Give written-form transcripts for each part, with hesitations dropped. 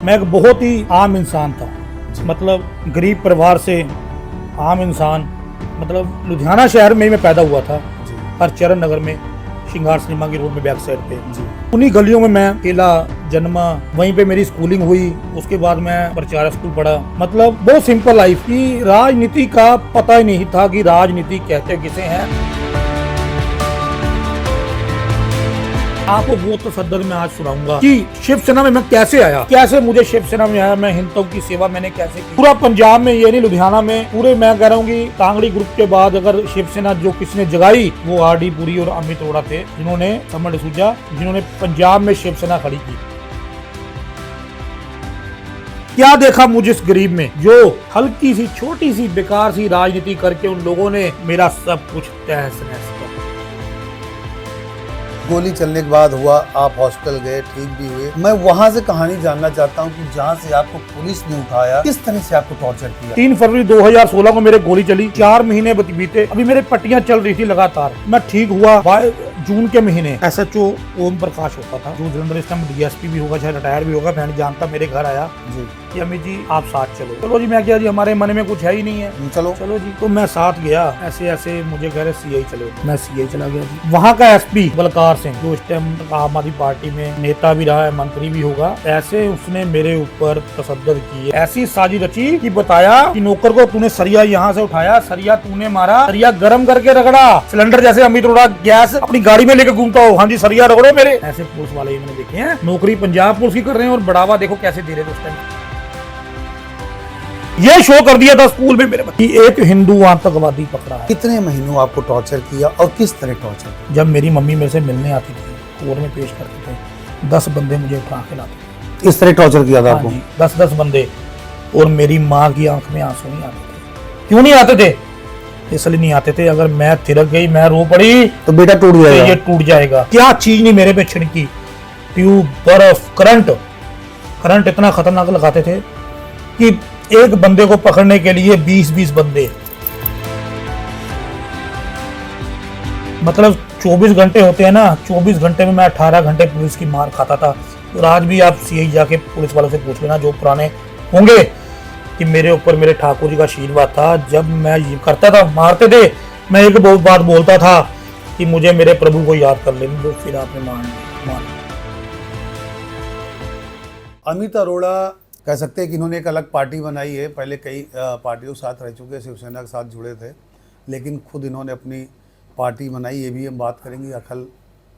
मैं एक बहुत ही आम इंसान था, मतलब गरीब परिवार से आम इंसान, मतलब लुधियाना शहर में ही मैं पैदा हुआ था, हरचरण नगर में, श्रृंगार सिनेमा की रोड में बैक साइड पे। उन्हीं गलियों में मैं अकेला जन्मा, वहीं पे मेरी स्कूलिंग हुई। उसके बाद मैं प्रचार स्कूल पढ़ा। मतलब बहुत सिंपल लाइफ की। राजनीति का पता ही नहीं था कि राजनीति कहते किसे हैं। आपको वो तसद्दुर में आज सुनाऊंगा कि शिवसेना में मैं कैसे आया, कैसे मुझे शिवसेना में आया, मैं हिंदुओं की सेवा मैंने कैसे की। पूरा पंजाब में, ये नहीं लुधियाना में, पूरे मैं कह रहा हूँ कि कांगड़ी ग्रुप के बाद अगर शिवसेना जो किसी ने जगाई वो आर.डी. पुरी और अमित अरोड़ा थे, जिन्होंने समर डिसूजा, जिन्होंने पंजाब में शिवसेना खड़ी की। क्या देखा मुझे इस गरीब में, जो हल्की सी छोटी सी बेकार सी राजनीति करके उन लोगों ने मेरा सब कुछ तहस नहस। गोली चलने के बाद हुआ, आप हॉस्पिटल गए, ठीक भी हुए। मैं वहाँ से कहानी जानना चाहता हूँ कि जहाँ से आपको पुलिस ने उठाया, किस तरह से आपको टॉर्चर किया। 3 फरवरी 2016 को मेरे गोली चली, 4 महीने बीते, अभी मेरे पट्टियां चल रही थी लगातार। मैं ठीक हुआ जून के महीने। SHO ओम प्रकाश होता था, जो जलंधर इस टाइम DSP भी होगा, शायद रिटायर भी होगा, मैं जानता, मेरे घर आया जी कि अमित जी आप साथ चलो। चलो जी, मैं क्या जी, हमारे मन में कुछ है ही नहीं है, चलो चलो जी। तो मैं साथ गया। ऐसे ऐसे मुझे कह रहे CI चलो, मैं CI चला गया जी। वहाँ का SP बलकार सिंह, जो इस टाइम आम आदमी पार्टी में नेता भी रहा है, मंत्री भी होगा, ऐसे उसने मेरे ऊपर तशद्दुद किए। ऐसी साजिश रची कि बताया कि नौकर को तूने सरिया यहाँ से उठाया, सरिया तूने मारा, सरिया गर्म करके रगड़ा, सिलेंडर जैसे अमित अरोड़ा गैस अपनी गाड़ी में लेकर घूमता हो, हाँ जी सरिया रगड़ो मेरे। ऐसे पुलिस वाले ही मैंने देखे हैं। नौकरी पंजाब पुलिस की कर रहे हैं और बढ़ावा देखो कैसे दे रहे थे उस टाइम। ये शो कर दिया था स्कूल में मेरे कि एक हिंदू आतंकवादी पकड़ा है। कितने महीनों आपको टॉर्चर किया और किस तरह टॉर्चर? जब मेरी मम्मी मेरे से मिलने आती थी, कोर्ट में पेश करते थे, 10 बंदे मुझे उठा के लाते थे। इस तरह टॉर्चर किया था आपको? 10 बंदे। और मेरी माँ की आंख में आंसू नहीं आते थे। क्यों नहीं आते थे? इसलिए नहीं आते थे, अगर मैं थिरक गई, मैं रो पड़ी तो बेटा टूट जाएगा, ये टूट जाएगा। क्या चीज नहीं मेरे पे छिड़की, ट्यूब, बर्फ, करंट इतना खतरनाक लगाते थे कि एक बंदे को पकड़ने के लिए 20-20 बंदे। मतलब 24 घंटे होते हैं ना, 24 घंटे में मैं 18 घंटे पुलिस की मार खाता था। और आज भी आप CI जाके पुलिस वालों से पूछ लेना, जो पुराने होंगे, कि मेरे ऊपर मेरे ठाकुर जी का आशीर्वाद था। जब मैं ये करता था, मारते थे, मैं एक बहुत बात बोलता था कि मुझे मेरे प्रभु को याद कर लेने दो, फिर आपने मान। अमित अरोड़ा कह सकते हैं कि इन्होंने एक अलग पार्टी बनाई है। पहले कई पार्टियों के साथ रह चुके, शिवसेना के साथ जुड़े थे, लेकिन खुद इन्होंने अपनी पार्टी बनाई। ये भी हम बात करेंगे आखिर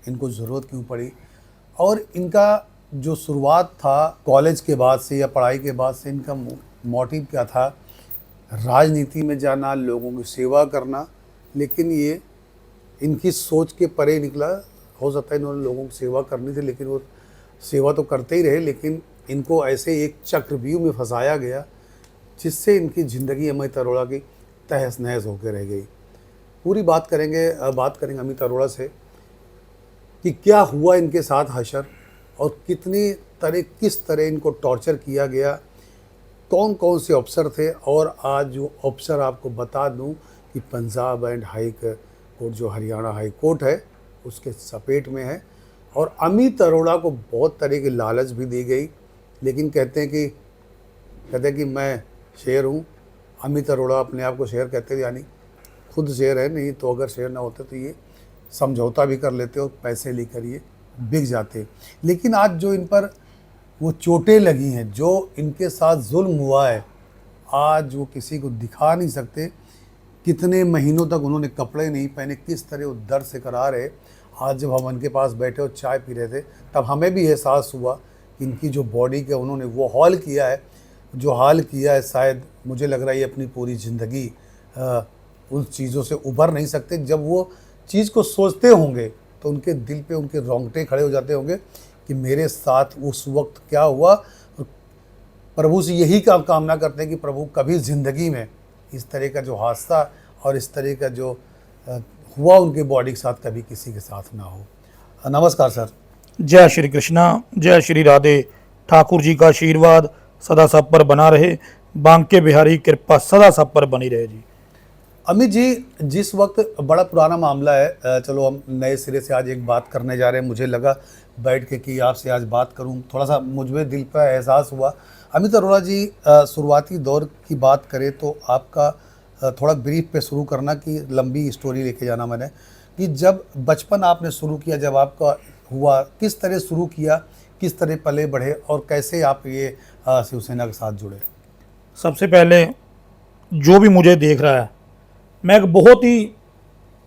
इनको ज़रूरत क्यों पड़ी, और इनका जो शुरुआत था कॉलेज के बाद से या पढ़ाई के बाद से, इनका मोटिव क्या था? राजनीति में जाना, लोगों की सेवा करना। लेकिन ये इनकी सोच के परे निकला। हो सकता है इन्होंने लोगों की सेवा करनी थी, लेकिन वो सेवा तो करते ही रहे, लेकिन इनको ऐसे एक चक्रव्यूह में फंसाया गया जिससे इनकी ज़िंदगी अमित अरोड़ा की तहस नहस होकर रह गई। पूरी बात करेंगे अमित अरोड़ा से कि क्या हुआ इनके साथ हशर, और किस तरह इनको टॉर्चर किया गया, कौन कौन से अफसर थे। और आज जो अफसर आपको बता दूं कि पंजाब एंड हाई कोर्ट, जो हरियाणा हाई कोर्ट है, उसके सपेट में है। और अमित अरोड़ा को बहुत तरह की लालच भी दी गई, लेकिन कहते हैं कि मैं शेर हूँ। अमित अरोड़ा अपने आप को शेर कहते थे, यानी खुद शेर है, नहीं तो अगर शेर ना होते तो ये समझौता भी कर लेते और पैसे लेकर ये बिक जाते। लेकिन आज जो इन पर वो चोटें लगी हैं, जो इनके साथ जुल्म हुआ है, आज वो किसी को दिखा नहीं सकते। कितने महीनों तक उन्होंने कपड़े नहीं पहने, किस तरह वो दर्द से करा रहे। आज जब हम उनके पास बैठे और चाय पी रहे थे, तब हमें भी एहसास हुआ कि इनकी जो बॉडी का उन्होंने वो हाल किया है, शायद मुझे लग रहा है ये अपनी पूरी ज़िंदगी उन चीज़ों से उभर नहीं सकते। जब वो चीज़ को सोचते होंगे तो उनके दिल पे उनके रोंगटे खड़े हो जाते होंगे कि मेरे साथ उस वक्त क्या हुआ। प्रभु से यही कामना करते हैं कि प्रभु कभी ज़िंदगी में इस तरह का जो हादसा और इस तरह का जो हुआ उनके बॉडी के साथ, कभी किसी के साथ ना हो। नमस्कार सर। जय श्री कृष्णा, जय श्री राधे। ठाकुर जी का आशीर्वाद सदा सब पर बना रहे, बांके बिहारी कृपा सदा सब पर बनी रहे जी। अमित जी, जिस वक्त बड़ा पुराना मामला है, चलो हम नए सिरे से आज एक बात करने जा रहे हैं। मुझे लगा बैठ के कि आपसे आज बात करूं, थोड़ा सा मुझमें दिल पर एहसास हुआ। अमित अरोड़ा जी, शुरुआती दौर की बात करें तो आपका थोड़ा ब्रीफ पे शुरू करना, कि लंबी स्टोरी लेके जाना मैंने, कि जब बचपन आपने शुरू किया, जब आपका हुआ, किस तरह शुरू किया, किस तरह पले बढ़े और कैसे आप ये शिवसेना के साथ जुड़े? सबसे पहले जो भी मुझे देख रहा है, मैं एक बहुत ही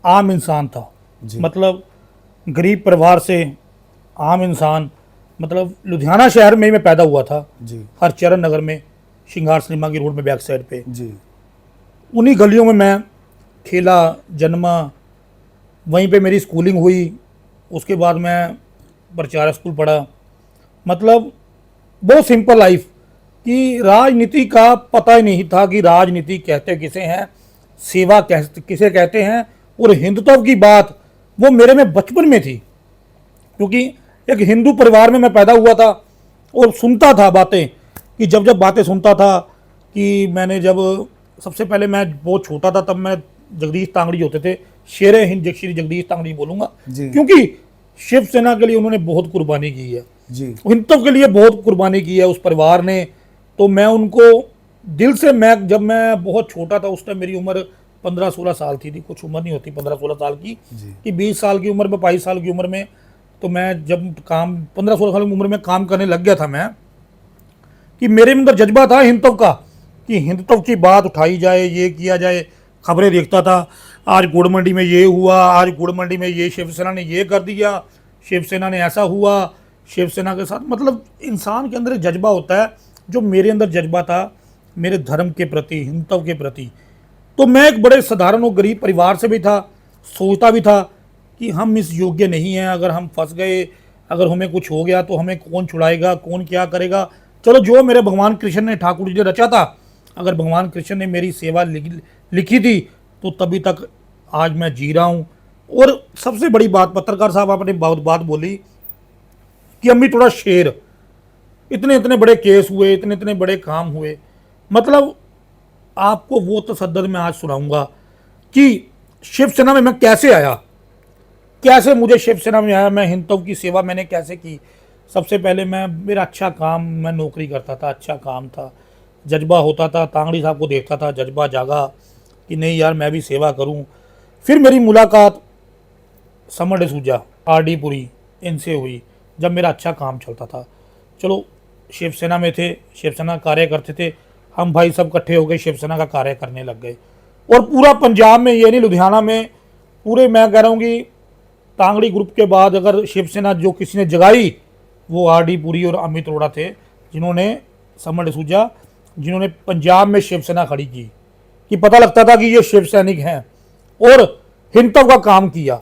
आम इंसान था। जी। मतलब गरीब परिवार से आम इंसान, मतलब लुधियाना शहर में ही मैं पैदा हुआ था, जी हरचरण नगर में, श्रृंगार सिनेमा की रोड में बैक साइड पे। जी उन्हीं गलियों में मैं खेला, जन्मा, वहीं पे मेरी स्कूलिंग हुई। उसके बाद मैं प्रचार स्कूल पढ़ा। मतलब बहुत सिंपल लाइफ, कि राजनीति का पता ही नहीं था कि राजनीति कहते किसे हैं, सेवा किसे कहते हैं, और हिंदुत्व की बात वो मेरे में बचपन में थी, क्योंकि एक हिंदू परिवार में मैं पैदा हुआ था और सुनता था बातें, कि जब जब बातें सुनता था, कि मैंने जब सबसे पहले मैं बहुत छोटा था तब मैं जगदीश तांगड़ी होते थे, शेरे हिंद श्री जगदीश तांगड़ी बोलूँगा, जी। क्योंकि शिवसेना के लिए उन्होंने बहुत कुर्बानी की है, जी हिंदुत्व के लिए बहुत कुर्बानी की है उस परिवार ने। तो मैं उनको दिल से, मैं जब मैं बहुत छोटा था उस टाइम मेरी उम्र 15-16 साल थी, कुछ उम्र नहीं होती 15-16 साल की, जी कि 20 साल की उम्र में, 22 साल की उम्र में, तो मैं जब काम 15-16 साल की उम्र में काम करने लग गया था मैं, कि मेरे अंदर जज्बा था हिंदुत्व का, कि हिंदुत्व की बात उठाई जाए, ये किया जाए। खबरें देखता था, आज गुड़ मंडी में ये हुआ, आज गुड़ मंडी में ये शिवसेना ने ये कर दिया, शिवसेना ने ऐसा हुआ, शिवसेना के साथ। मतलब इंसान के अंदर एक जज्बा होता है, जो मेरे अंदर जज्बा था मेरे धर्म के प्रति, हिंदुत्व के प्रति। तो मैं एक बड़े साधारण और गरीब परिवार से भी था, सोचता भी था कि हम इस योग्य नहीं हैं, अगर हम फंस गए, अगर हमें कुछ हो गया तो हमें कौन छुड़ाएगा, कौन क्या करेगा। चलो, जो मेरे भगवान कृष्ण ने, ठाकुर जी ने रचा था, अगर भगवान कृष्ण ने मेरी सेवा लिखी थी तो तभी तक आज मैं जी रहा हूँ। और सबसे बड़ी बात, पत्रकार साहब आपने बात बोली कि अम्मी थोड़ा शेर, इतने इतने बड़े केस हुए, इतने इतने बड़े काम हुए। मतलब आपको वो तसद्दुर मैं आज सुनाऊंगा कि शिवसेना में मैं कैसे आया, कैसे मुझे शिवसेना में आया, मैं हिंदुत्व की सेवा मैंने कैसे की। सबसे पहले मेरा अच्छा काम, मैं नौकरी करता था, अच्छा काम था, जज्बा होता था, तांगड़ी साहब को देखता था, जज्बा जागा कि नहीं यार मैं भी सेवा करूं। फिर मेरी मुलाकात समर डिसूजा, आरडी पुरी, इनसे हुई, जब मेरा अच्छा काम चलता था। चलो, शिवसेना में थे, शिवसेना कार्य करते थे, हम भाई सब इकट्ठे हो गए, शिवसेना का कार्य करने लग गए। और पूरा पंजाब में, ये नहीं लुधियाना में, पूरे मैं कह रहा हूँ कि तांगड़ी ग्रुप के बाद अगर शिवसेना जो किसी ने जगाई, वो आरडी पुरी और अमित अरोड़ा थे, जिन्होंने, समर डिसूजा, जिन्होंने पंजाब में शिवसेना खड़ी की, कि पता लगता था कि ये शिव सैनिक हैं, और हिंदुत्व का काम किया।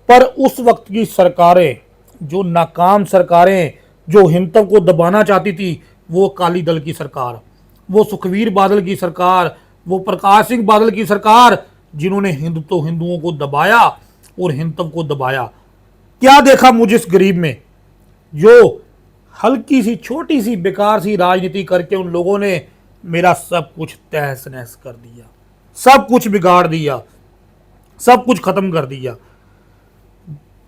पर उस वक्त की सरकारें, जो नाकाम सरकारें, जो हिंदुत्व को दबाना चाहती थी, वो अकाली दल की सरकार, वो सुखवीर बादल की सरकार, वो प्रकाश सिंह बादल की सरकार, जिन्होंने हिंदुओं को दबाया और हिंदुत्व को दबाया। क्या देखा मुझे इस गरीब में, जो हल्की सी छोटी सी बेकार सी राजनीति करके उन लोगों ने मेरा सब कुछ तहस नहस कर दिया, सब कुछ बिगाड़ दिया, सब कुछ खत्म कर दिया।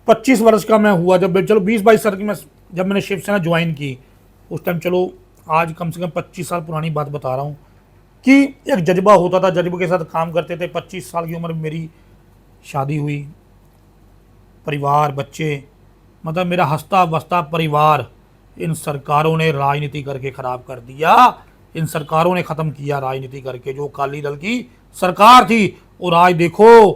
25 वर्ष का मैं हुआ जब, चलो 20-22 साल की मैं जब मैंने शिवसेना ज्वाइन की, उस टाइम, चलो आज कम से कम 25 साल पुरानी बात बता रहा हूँ, कि एक जज्बा होता था, जज्बे के साथ काम करते थे। 25 साल की उम्र में मेरी शादी हुई, परिवार, बच्चे, मतलब मेरा हंसता बसता परिवार इन सरकारों ने राजनीति करके खराब कर दिया। इन सरकारों ने ख़त्म किया राजनीति करके, जो अकाली दल की सरकार थी। और आज देखो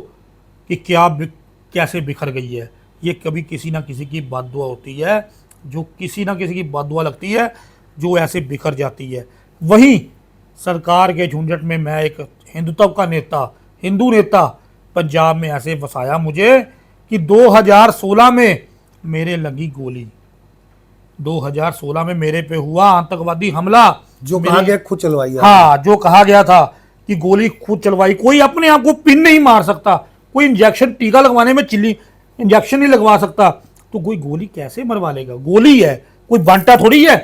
कि कैसे बिखर गई है। ये कभी किसी ना किसी की बददुआ होती है, जो किसी ना किसी की बददुआ लगती है, जो ऐसे बिखर जाती है। वहीं सरकार के झुंझट में मैं एक हिंदुत्व का नेता, हिंदू नेता, पंजाब में ऐसे फंसाया मुझे कि 2016 में मेरे लगी गोली। 2016 में मेरे पे हुआ आतंकवादी हमला, जो कहा गया खुद चलवाई। हाँ, जो कहा गया था कि गोली खुद चलवाई। कोई अपने आप को पिन नहीं मार सकता, कोई इंजेक्शन, टीका लगवाने में चिल्ली इंजेक्शन नहीं लगवा सकता, तो कोई गोली कैसे मरवा लेगा। गोली है, कोई बंटा थोड़ी है।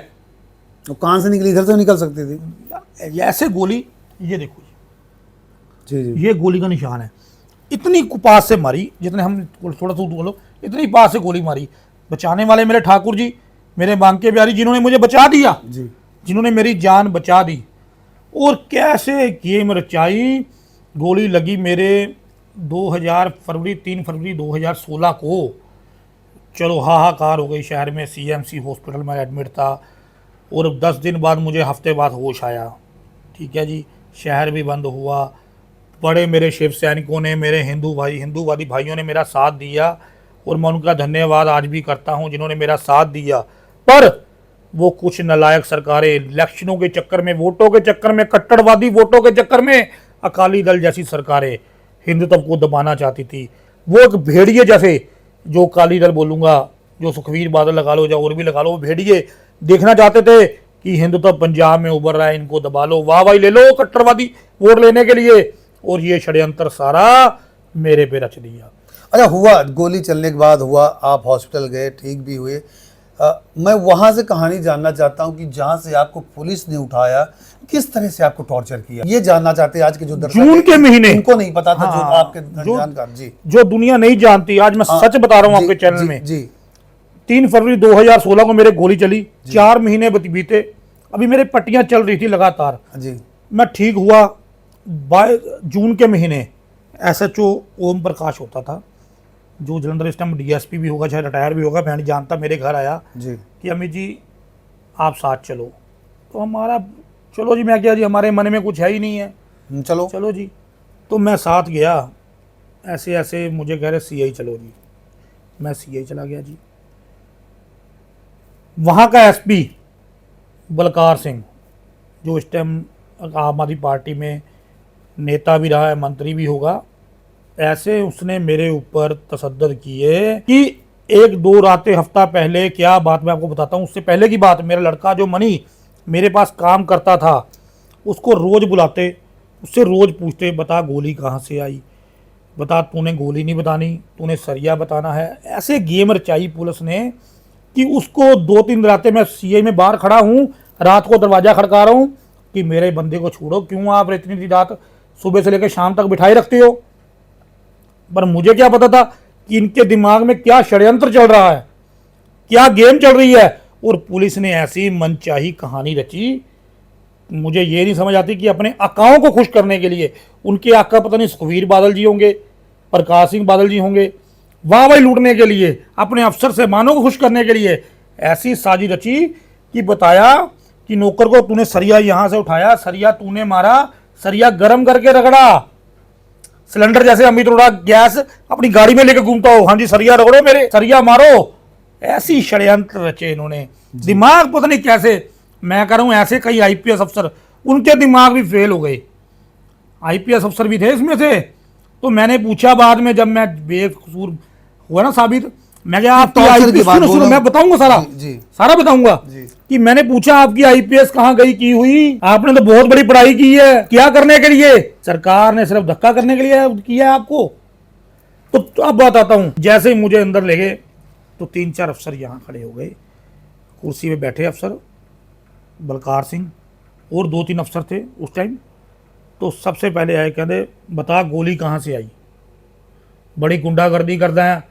तो कहां से निकली, इधर से निकल सकती थी ऐसे गोली, ये देखो, जी जी ये गोली का निशान है। इतनी पास से मारी, जितने हम थोड़ा सा बोलो, इतनी पास से गोली मारी। बचाने वाले मेरे ठाकुर जी, मेरे बांके बिहारी, जिन्होंने मुझे बचा दिया, जी जिन्होंने मेरी जान बचा दी। और कैसे गेम रचाई। गोली लगी मेरे 3 फरवरी 2016 को। चलो हाहाकार हो गई शहर में, सीएमसी हॉस्पिटल में एडमिट था। और 10 दिन बाद मुझे, हफ्ते बाद होश आया। ठीक है जी, शहर भी बंद हुआ। बड़े मेरे शिव सैनिकों ने, मेरे हिंदूवादी भाइयों ने मेरा साथ दिया, और मैं उनका धन्यवाद आज भी करता हूं जिन्होंने मेरा साथ दिया। पर वो कुछ नालायक सरकारें इलेक्शनों के चक्कर में, वोटों के चक्कर में, कट्टरवादी वोटों के चक्कर में, अकाली दल जैसी सरकारें हिंदुत्व को दबाना चाहती थी। वो एक भेड़िए जैसे, जो अकाली दल बोलूँगा, जो सुखबीर बादल लगा लो या और भी लगा लो, वो भेड़िए देखना चाहते थे कि हिंदुत्व पंजाब में उभर रहा है, इनको दबा लो, वाह वाही ले लो कट्टरवादी वोट लेने के लिए। और ये षड्यंत्र सारा मेरे पे रच दिया। अच्छा, हुआ गोली चलने के बाद हुआ, आप हॉस्पिटल गए, ठीक भी हुए। मैं वहां से कहानी जानना चाहता हूं कि जहां से आपको पुलिस ने उठाया, किस तरह से आपको टॉर्चर किया, ये जानना चाहते हैं आज के जो दर्शक जून के महीने, इनको नहीं पता था। जो हाँ, आपके जानकार जी, जो दुनिया नहीं जानती, आज मैं सच बता रहा हूँ आपके चैनल में। जी 3 फरवरी 2016 को मेरे गोली चली, 4 महीने बीते, अभी मेरे पट्टियां चल रही थी लगातार। जी मैं ठीक हुआ जून के महीने। SHO ओम प्रकाश होता था, जो जलंधर इस टाइम DSP भी होगा, चाहे रिटायर भी होगा, मैं नहीं जानता, मेरे घर आया जी कि अमित जी आप साथ चलो। तो हमारा चलो जी, मैं क्या जी, हमारे मन में कुछ है ही नहीं है, चलो चलो जी। तो मैं साथ गया। ऐसे ऐसे मुझे कह रहे CI चलो जी, मैं CI चला गया जी। वहाँ का SP बलकार सिंह, जो इस टाइम आम आदमी पार्टी में नेता भी रहा है, मंत्री भी होगा, ऐसे उसने मेरे ऊपर तशद्दुद किए कि 1-2 रातें, हफ्ता पहले, क्या बात मैं आपको बताता हूँ, उससे पहले की बात, मेरा लड़का जो मनी मेरे पास काम करता था, उसको रोज़ बुलाते, उससे रोज़ पूछते, बता गोली कहाँ से आई, बता, तूने गोली नहीं बतानी, तूने सरिया बताना है। ऐसे गेम रचाई पुलिस ने कि उसको 2-3 रातें, मैं CI में बाहर खड़ा हूँ, रात को दरवाज़ा खड़का रहा हूँ कि मेरे बंदे को छोड़ो, क्यों आप इतनी रात सुबह से लेकर शाम तक बिठाए रखते हो। पर मुझे क्या पता था कि इनके दिमाग में क्या षड्यंत्र चल रहा है, क्या गेम चल रही है। और पुलिस ने ऐसी मनचाही कहानी रची, मुझे ये नहीं समझ आती कि अपने आकाओं को खुश करने के लिए, उनके आका पता नहीं सुखबीर बादल जी होंगे, प्रकाश सिंह बादल जी होंगे, वाह वाही लूटने के लिए, अपने अफसर से मानों को खुश करने के लिए ऐसी साजिश रची कि बताया कि नौकर को तूने सरिया यहाँ से उठाया, सरिया तूने मारा, सरिया गर्म करके रगड़ा, सिलेंडर जैसे अमित अरोड़ा गैस अपनी गाड़ी में लेकर घूमता हो, हाँ जी सरिया रगड़ो, मेरे सरिया मारो। ऐसी षड्यंत्र रचे इन्होंने, दिमाग पता नहीं कैसे। मैं कह रहा हूँ ऐसे कई IPS अफसर, उनके दिमाग भी फेल हो गए। IPS अफसर भी थे इसमें से। तो मैंने पूछा बाद में, जब मैं बेकसूर हुआ ना साबित, मैं क्या आपकी IPS, सुनो मैं बताऊंगा सारा, सारा बताऊंगा कि मैंने पूछा आपकी IPS कहाँ गई की हुई, आपने तो बहुत बड़ी पढ़ाई की है, क्या करने के लिए, सरकार ने सिर्फ धक्का करने के लिए किया है आपको। तो अब बात आता हूँ, जैसे ही मुझे अंदर ले गए तो 3-4 अफसर यहाँ खड़े हो गए, कुर्सी पे बैठे अफसर, बलकार सिंह और 2-3 अफसर थे उस टाइम। तो सबसे पहले आए, कहते बता गोली कहाँ से आई, बड़ी गुंडागर्दी करता है,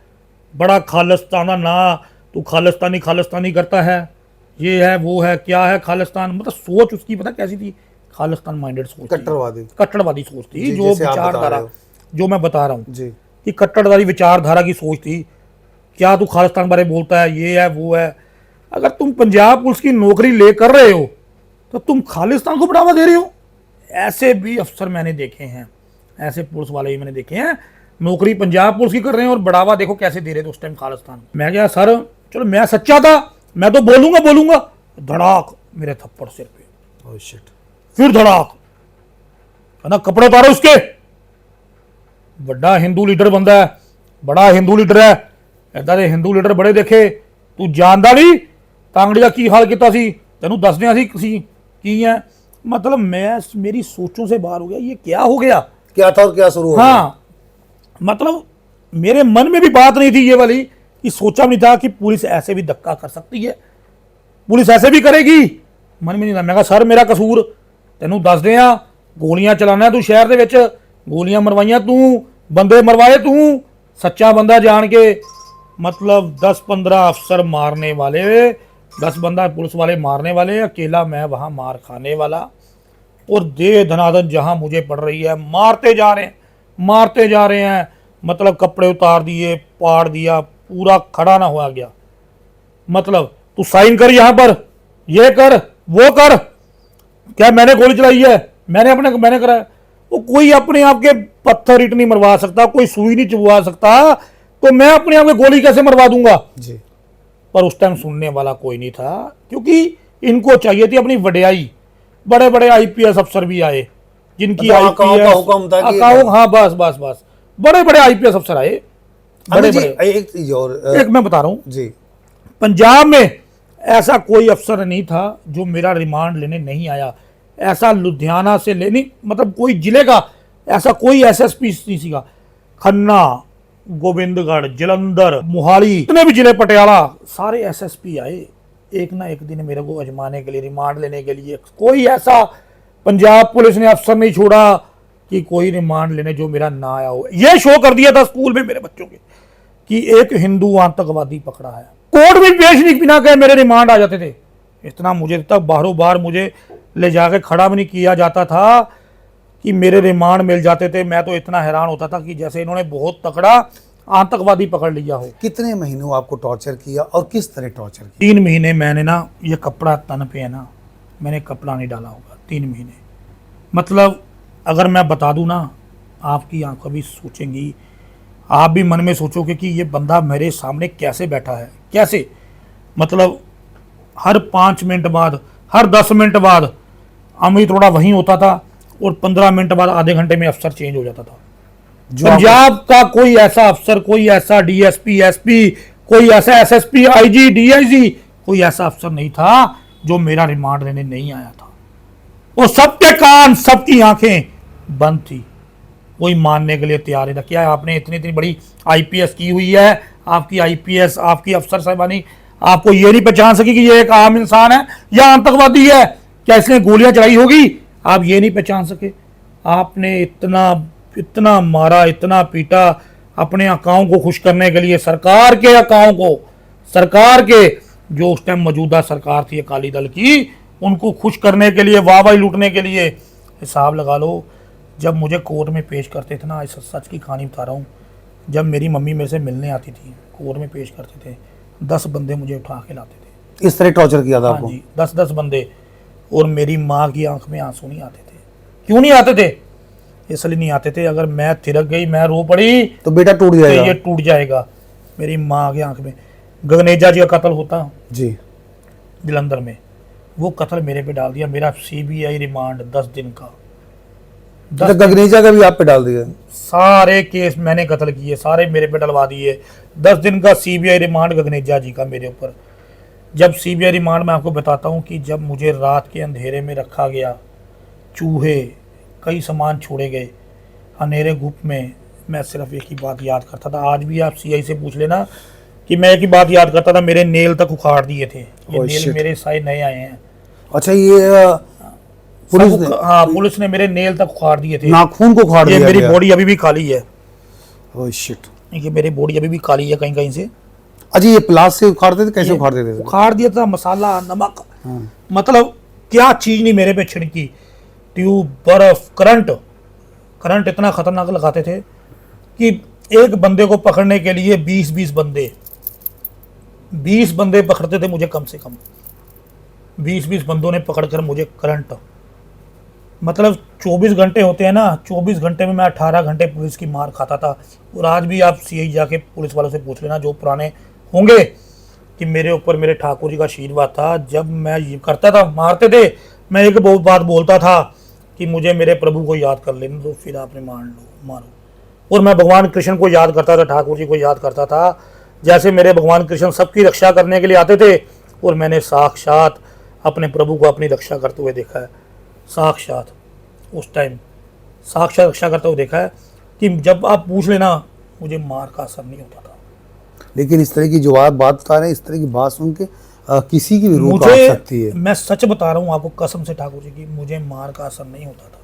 बड़ा खालिस्ताना ना, तू खालिस्तानी करता है, ये है वो है, क्या है खालिस्तान, मतलब सोच उसकी पता कैसी थी, खालिस्तान माइंडेड सोच, कट्टरवादी सोच थी, जो विचारधारा, जो मैं बता रहा हूँ कि कट्टरवादी विचारधारा की सोच थी। क्या तू खालिस्तान बारे बोलता है, ये है वो है। अगर तुम पंजाब पुलिस की नौकरी ले कर रहे हो तो तुम खालिस्तान को बढ़ावा दे रहे हो। ऐसे भी अफसर मैंने देखे हैं, ऐसे पुलिस वाले भी मैंने देखे हैं, नौकरी पंजाब पुलिस की कर रहे हैं और बढ़ावा देखो कैसे दे रहे थे उस टाइम खालिस्तान। मैं क्या सर, चलो मैं सच्चा था, मैं तो बोलूंगा, धड़ाक मेरे थप्पड़ सिर पे, ओह शिट, फिर धड़ाक, ना कपड़े उतारो उसके, बड़ा हिंदू लीडर बंदा है, बड़ा हिंदू लीडर है, ऐदा दे हिंदू लीडर बड़े देखे, तू जानदा नहीं कांगड़ी का की हाल किया सी, तेनू दसने सी की है। मतलब मैं, मेरी सोचों से बाहर हो गया, ये क्या हो गया, क्या था और क्या शुरू हो गया। हाँ, मतलब मेरे मन में भी बात नहीं थी ये वाली, कि सोचा नहीं था कि पुलिस ऐसे भी धक्का कर सकती है, पुलिस ऐसे भी करेगी, मन में नहीं था। मैं कहा सर मेरा कसूर तेनू दस दे, गोलियां चलाना तू शहर दे विच, गोलियां मरवाइयां तू, बंदे मरवाए तू, सच्चा बंदा जान के। मतलब 10-15 अफसर मारने वाले, 10 बंदा पुलिस वाले मारने वाले, अकेला मैं वहां मार खाने वाला। और दे धनादन जहां मुझे पड़ रही है, मारते जा रहे हैं, मारते जा रहे हैं। मतलब कपड़े उतार दिए, पाड़ दिया, पूरा खड़ा ना हुआ गया। मतलब तू साइन कर यहां पर, ये कर वो कर, क्या मैंने गोली चलाई है, मैंने करा है। वो कोई अपने आप के पत्थर ईंट नहीं मरवा सकता, कोई सुई नहीं चुभवा सकता, तो मैं अपने आप को गोली कैसे मरवा दूंगा जी। पर उस टाइम सुनने वाला कोई नहीं था, क्योंकि इनको चाहिए थी अपनी वडियाई। बड़े बड़े आईपीएस अफसर भी आए, जिनकी मतलब आकाओं का हुक्म था कि हाँ बस बस बस, बड़े बड़े आईपीएस अफसर आए, बड़े जी। बड़े। एक चीज और एक मैं बता रहा हूं, जी, पंजाब में ऐसा कोई अफसर नहीं था जो मेरा रिमांड लेने नहीं आया। ऐसा लुधियाना से लेनी, मतलब कोई जिले का ऐसा कोई एसएसपी नहीं सीगा। खन्ना, गोबिंदगढ़, जलंधर, मोहाली, इतने भी जिले, पटियाला, सारे एसएसपी आए एक ना एक दिन मेरे को अजमाने के लिए, रिमांड लेने के लिए। कोई ऐसा पंजाब पुलिस ने अफसर नहीं छोड़ा कि कोई रिमांड लेने जो मेरा ना आया हो। यह शो कर दिया था स्कूल में मेरे बच्चों के कि एक हिंदू आतंकवादी पकड़ा है। कोर्ट में पेश नहीं बिना कहे मेरे रिमांड आ जाते थे। इतना मुझे तक बाहरों बार मुझे ले जाके खड़ा भी नहीं किया जाता था कि मेरे रिमांड मिल जाते थे। मैं तो इतना हैरान होता था कि जैसे इन्होंने बहुत तकड़ा आतंकवादी पकड़ लिया हो। कितने महीनों आपको टॉर्चर किया और किस तरह टॉर्चर किया? 3 महीने मैंने ना, ये कपड़ा तन पे है ना, मैंने कपड़ा नहीं डाला होगा 3 महीने। मतलब अगर मैं बता दूं ना, आपकी आंखें भी सोचेंगी, आप भी मन में सोचोगे कि ये बंदा मेरे सामने कैसे बैठा है, कैसे। मतलब हर 5 मिनट बाद, हर 10 मिनट बाद अमित अरोड़ा वहीं होता था और 15 मिनट बाद, आधे घंटे में अफसर चेंज हो जाता था। पंजाब का कोई ऐसा अफसर, कोई ऐसा डीएसपी, एसपी, कोई ऐसा एसएसपी, आईजी, डीआईजी, कोई ऐसा अफसर नहीं था जो मेरा रिमांड लेने नहीं आया था। वो सबके कान, सबकी आंखें बंद थी, कोई मानने के लिए तैयार नहीं था। क्या आपने इतनी इतनी बड़ी आईपीएस की हुई है, आपकी आईपीएस, आपकी अफसर साहबानी आपको ये नहीं पहचान सकी कि ये एक आम इंसान है या आतंकवादी है? क्या इसने गोलियां चलाई होगी, आप ये नहीं पहचान सके? आपने इतना मारा, इतना पीटा, अपने अकाओं को खुश करने के लिए, सरकार के अकाओं को, सरकार के जो उस टाइम मौजूदा सरकार थी अकाली दल की, उनको खुश करने के लिए, वाहवाही लूटने के लिए। हिसाब लगा लो, जब मुझे कोर्ट में पेश करते थे ना, इस सच की कहानी बता रहा हूँ, जब मेरी मम्मी मेरे से मिलने आती थी, कोर्ट में पेश करते थे, 10 बंदे मुझे उठा के लाते थे। इस तरह टॉर्चर किया था आपको? हाँ जी, 10-10 बंदे। और मेरी माँ की आंख में आंसू नहीं आते थे। क्यों नहीं आते थे? इसलिए नहीं आते थे, अगर मैं थिरक गई, मैं रो पड़ी तो बेटा टूट तो जाएगा। ये टूट जाएगा। मेरी माँ की आंख में। गगनेजा जी का कत्ल होता जी, जलंधर में, वो कत्ल मेरे पे डाल दिया। मेरा सीबीआई रिमांड 10 दिन का, तो गगनेजा का भी आप पे डाल दिया? सारे केस मैंने कत्ल किए, सारे मेरे पे डलवा दिए। 10 दिन का सीबीआई रिमांड गगनेजा जी का मेरे ऊपर। जब सीबीआई रिमांड, मैं आपको बताता हूँ कि जब मुझे रात के अंधेरे में रखा गया, चूहे, कई सामान छोड़े गए अंधेरे गुप्त में, मैं सिर्फ एक ही बात याद करता था। आज भी आप सीआई से पूछ लेना कि मैं एक ही बात याद करता था, मेरे नेल तक उखाड़ दिए थे। ये नेल मेरे सारे नए आए हैं। अच्छा, ये पुलिस ने? हाँ, पुलिस ने मेरे नेल तक उखाड़ दिए थे, नाखून को उखाड़ दिया? ये मेरी बॉडी अभी भी काली है। ओह शिट, ये मेरी बॉडी अभी भी काली है कहीं कहीं से। अच्छा, ये प्लास से उखाड़ते थे? कैसे उखाड़ देते थे? उखाड़ दिया था, मसाला, नमक, मतलब क्या चीज नहीं मेरे पे छिड़की। ट्यूब, बर्फ, करंट इतना खतरनाक लगाते थे कि एक बंदे को पकड़ने के लिए 20 बंदे पकड़ते थे मुझे, कम से कम 20 बंदों ने पकड़कर मुझे करंट, मतलब 24 घंटे होते हैं ना, 24 घंटे में मैं 18 घंटे पुलिस की मार खाता था। और आज भी आप सीआई जाके पुलिस वालों से पूछ लेना, जो पुराने होंगे, कि मेरे ऊपर मेरे ठाकुर जी का आशीर्वाद था। जब मैं ये करता था, मारते थे, मैं एक बहुत बात बोलता था कि मुझे मेरे प्रभु को याद कर लेने दो, फिर आपने मारो। और मैं भगवान कृष्ण को याद करता था, ठाकुर जी को याद करता था, जैसे मेरे भगवान कृष्ण सबकी रक्षा करने के लिए आते थे। और मैंने साक्षात अपने प्रभु को अपनी रक्षा करते हुए देखा है, साक्षात उस टाइम साक्षात रक्षा करते हुए देखा है कि जब आप पूछ लेना, मुझे मार का असर नहीं होता था। लेकिन इस तरह की जो आप बात बता रहे हैं, इस तरह की बात सुन के किसी की भी रूह कांप सकती है। मैं सच बता रहा हूँ आपको कसम से ठाकुर जी की, मुझे मार का असर नहीं होता था।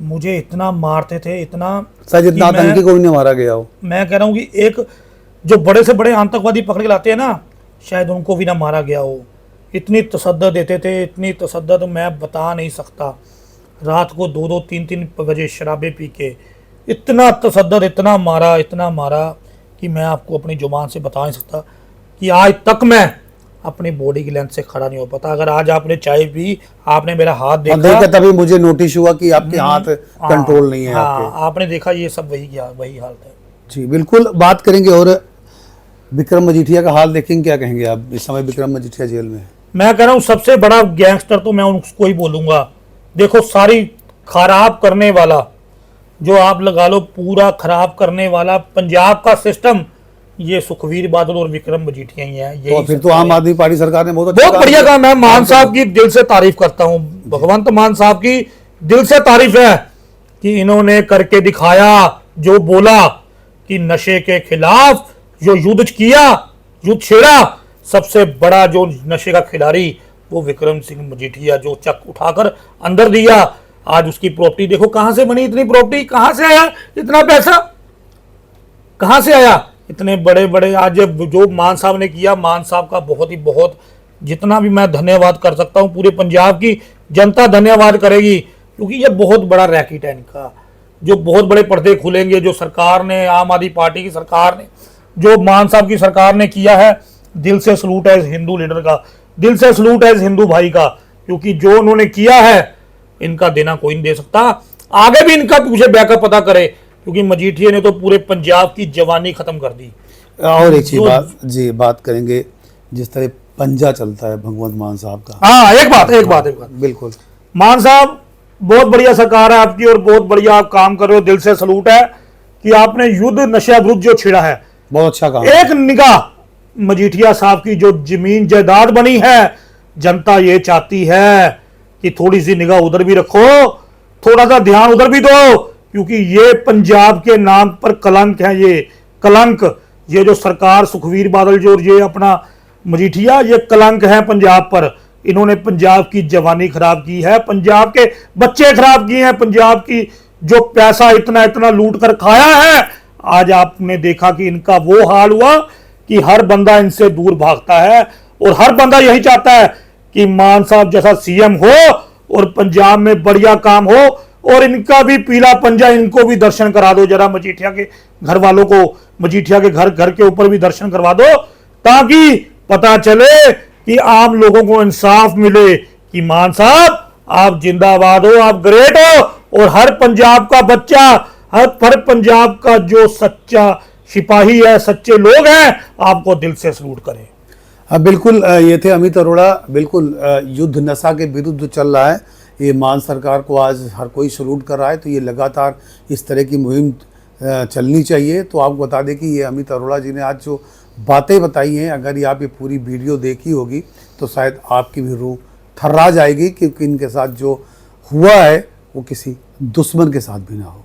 मुझे इतना मारते थे, इतना शायद इतना कि मैं- आतंकी को भी नहीं मारा गया हो। मैं कह रहा हूँ कि एक जो बड़े से बड़े आतंकवादी पकड़ के लाते हैं ना, शायद उनको भी ना मारा गया हो। इतनी तसद्दुद देते थे, इतनी तसद्दुद मैं बता नहीं सकता। रात को 2-2, 3-3 बजे शराबे पी के इतना तसद्दुद, इतना मारा कि मैं आपको अपनी जुबान से बता नहीं सकता कि आज तक मैं अपनी बॉडी की लेंथ से खड़ा नहीं हो पाता। अगर आज आपने चाय पी, आपने मेरा हाथ और देखा, देखा तभी मुझे नोटिस हुआ कि आपके हाथ हाँ, कंट्रोल नहीं है हाँ, आपके। आपने देखा, ये सब वही हालत है। जी बिल्कुल, बात करेंगे। और विक्रम मजीठिया का हाल देखेंगे, क्या कहेंगे आप? इस समय विक्रम मजीठिया जेल में है। मैं कह रहा हूँ सबसे बड़ा गैंगस्टर तो मैं उसको ही बोलूंगा। देखो, सारी खराब करने वाला, जो आप लगा लो पूरा खराब करने वाला पंजाब का सिस्टम, ये सुखवीर बादल और विक्रम मजीठिया ही है। तो फिर तो आम आदमी पार्टी सरकार ने बहुत बहुत बढ़िया किया। काम है। मान साहब की दिल से तारीफ करता हूँ, भगवंत मान साहब की दिल से तारीफ है कि इन्होंने करके दिखाया, जो बोला कि नशे के खिलाफ जो युद्ध किया, युद्ध छेड़ा। सबसे बड़ा जो नशे का खिलाड़ी वो विक्रम सिंह मजीठिया, जो चक उठाकर अंदर दिया। आज उसकी प्रॉपर्टी देखो कहां से बनी, इतनी प्रॉपर्टी कहां से आया, इतना पैसा कहां से आया, इतने बड़े बड़े। आज जो मान साहब ने किया, मान साहब का बहुत जितना भी मैं धन्यवाद कर सकता हूं, पूरे पंजाब की जनता धन्यवाद करेगी, क्योंकि ये बहुत बड़ा रैकेट है इनका। जो बहुत बड़े पर्दे खुलेंगे, जो सरकार ने, आम आदमी पार्टी की सरकार ने, जो मान साहब की सरकार ने किया है, दिल से सलूट है इस हिंदू लीडर का, दिल से सलूट है इस हिंदू भाई का, क्योंकि जो उन्होंने किया है इनका देना कोई नहीं दे सकता। आगे भी इनका मुझे बैकअप पता करे, क्योंकि मजीठिया ने तो पूरे पंजाब की जवानी खत्म कर दी। और एक चीज बात करेंगे, जिस तरह पंजा चलता है भगवंत मान साहब का। हाँ, एक बात बिल्कुल, मान साहब, बहुत बढ़िया सरकार है आपकी और बहुत बढ़िया आप काम कर रहे हो। दिल से सलूट है कि आपने युद्ध नशा विरुद्ध जो छिड़ा है, बहुत अच्छा काम। एक निगाह मजीठिया साहब की जो जमीन जायदाद बनी है, जनता ये चाहती है कि थोड़ी सी निगाह उधर भी रखो, थोड़ा सा ध्यान उधर भी दो, क्योंकि ये पंजाब के नाम पर कलंक है। ये कलंक, ये जो सरकार सुखवीर बादल जो ये अपना मजीठिया, ये कलंक है पंजाब पर। इन्होंने पंजाब की जवानी खराब की है, पंजाब के बच्चे खराब किए हैं, पंजाब की जो पैसा इतना इतना लूट कर खाया है। आज आपने देखा कि इनका वो हाल हुआ कि हर बंदा इनसे दूर भागता है, और हर बंदा यही चाहता है कि मान साहब जैसा सीएम हो और पंजाब में बढ़िया काम हो, और इनका भी पीला पंजा, इनको भी दर्शन करा दो जरा, मजीठिया के घर वालों को, मजीठिया के घर के ऊपर भी दर्शन करवा दो, ताकि पता चले कि आम लोगों को इंसाफ मिले कि मान साहब आप जिंदाबाद हो, आप ग्रेट हो, और हर पंजाब का बच्चा, हर पंजाब का जो सच्चा सिपाही है, सच्चे लोग हैं, आपको दिल से सलूट करें। हाँ बिल्कुल, ये थे अमित अरोड़ा। बिल्कुल, युद्ध नशा के विरुद्ध चल रहा है। ये मान सरकार को आज हर कोई सलूट कर रहा है, तो ये लगातार इस तरह की मुहिम चलनी चाहिए। तो आपको बता दें कि ये अमित अरोड़ा जी ने आज जो बातें बताई हैं, अगर ये आप ये पूरी वीडियो देखी होगी तो शायद आपकी भी रूह थर्रा जाएगी, क्योंकि इनके साथ जो हुआ है वो किसी दुश्मन के साथ भी ना हो।